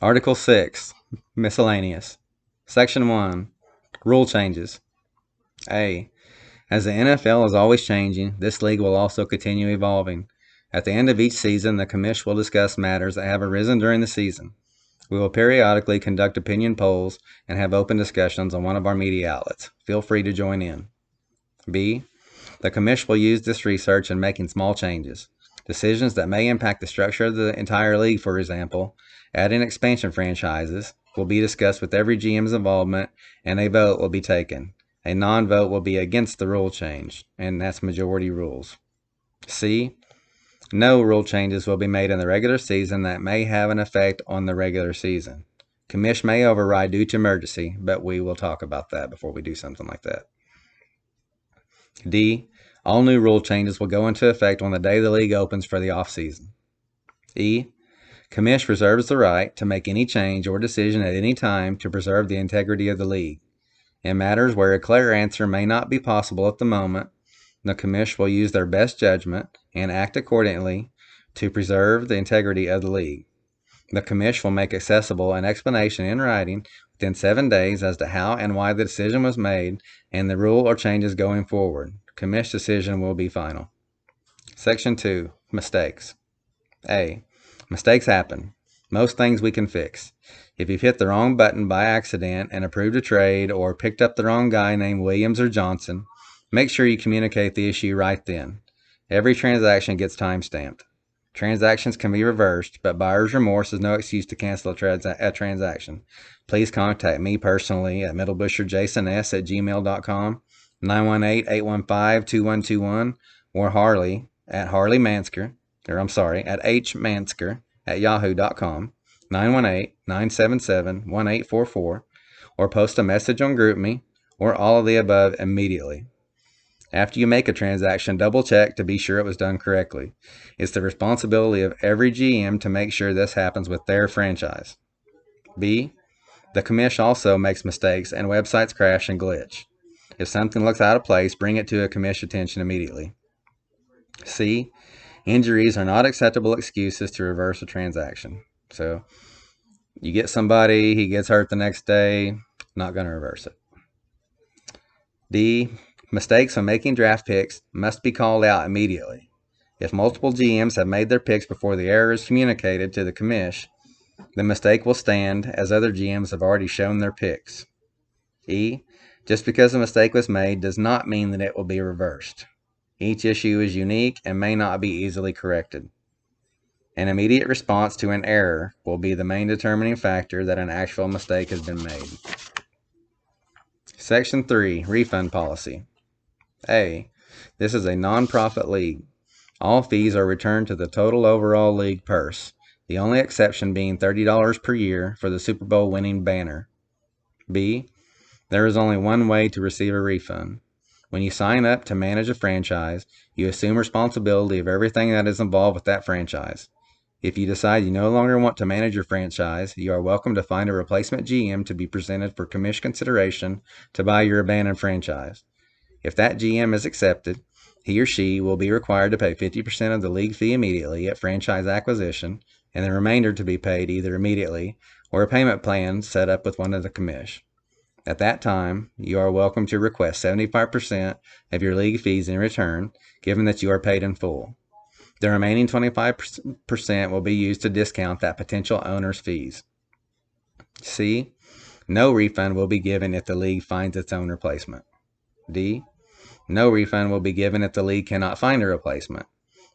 Article 6, Miscellaneous. Section 1, Rule Changes. A. As the NFL is always changing, this league will also continue evolving. At the end of each season, the commission will discuss matters that have arisen during the season. We will periodically conduct opinion polls and have open discussions on one of our media outlets. Feel free to join in. B. The commission will use this research in making small changes. Decisions that may impact the structure of the entire league, for example, adding expansion franchises, will be discussed with every GM's involvement, and a vote will be taken. A non-vote will be against the rule change, and that's majority rules. C. No rule changes will be made in the regular season that may have an effect on the regular season. Commission may override due to emergency, but we will talk about that before we do something like that. D. All new rule changes will go into effect on the day the league opens for the off-season. E. Commission reserves the right to make any change or decision at any time to preserve the integrity of the league. In matters where a clear answer may not be possible at the moment, the commission will use their best judgment and act accordingly to preserve the integrity of the league. The commission will make accessible an explanation in writing within 7 days as to how and why the decision was made and the rule or changes going forward. Commission decision will be final. Section 2, Mistakes. A. Mistakes happen. Most things we can fix. If you've hit the wrong button by accident and approved a trade or picked up the wrong guy named Williams or Johnson, make sure you communicate the issue right then. Every transaction gets time-stamped. Transactions can be reversed, but buyer's remorse is no excuse to cancel a transaction. Please contact me personally at middlebusherjasons@gmail.com, 918-815-2121, or Harley at hmansker@yahoo.com, 918-977-1844, or post a message on GroupMe, or all of the above immediately. After you make a transaction, double check to be sure it was done correctly. It's the responsibility of every GM to make sure this happens with their franchise. B. The commission also makes mistakes and websites crash and glitch. If something looks out of place, bring it to a commission attention immediately. C. Injuries are not acceptable excuses to reverse a transaction. So you get somebody, he gets hurt the next day, not going to reverse it. D. Mistakes when making draft picks must be called out immediately. If multiple GMs have made their picks before the error is communicated to the commish, the mistake will stand as other GMs have already shown their picks. E. Just because a mistake was made does not mean that it will be reversed. Each issue is unique and may not be easily corrected. An immediate response to an error will be the main determining factor that an actual mistake has been made. Section 3, Refund Policy. A. This is a non-profit league. All fees are returned to the total overall league purse, the only exception being $30 per year for the Super Bowl winning banner. B. There is only one way to receive a refund. When you sign up to manage a franchise, you assume responsibility of everything that is involved with that franchise. If you decide you no longer want to manage your franchise, you are welcome to find a replacement GM to be presented for commission consideration to buy your abandoned franchise. If that GM is accepted, he or she will be required to pay 50% of the league fee immediately at franchise acquisition, and the remainder to be paid either immediately or a payment plan set up with one of the commish. At that time, you are welcome to request 75% of your league fees in return, given that you are paid in full. The remaining 25% will be used to discount that potential owner's fees. C. No refund will be given if the league finds its own replacement. D. No refund will be given if the league cannot find a replacement.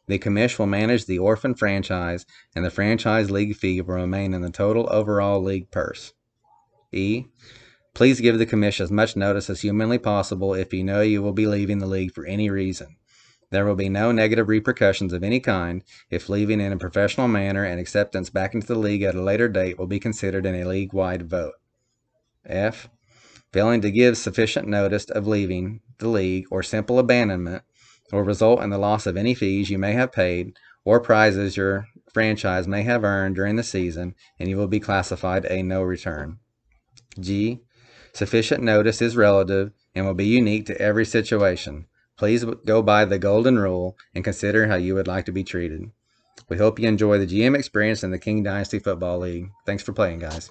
The commish will manage the orphan franchise, and the franchise league fee will remain in the total overall league purse. E. Please give the commish as much notice as humanly possible if you know you will be leaving the league for any reason. There will be no negative repercussions of any kind if leaving in a professional manner, and acceptance back into the league at a later date will be considered in a league-wide vote. F. Failing to give sufficient notice of leaving the league or simple abandonment will result in the loss of any fees you may have paid or prizes your franchise may have earned during the season, and you will be classified a no return. G. Sufficient notice is relative and will be unique to every situation. Please go by the golden rule and consider how you would like to be treated. We hope you enjoy the GM experience in the King Dynasty Football League. Thanks for playing, guys.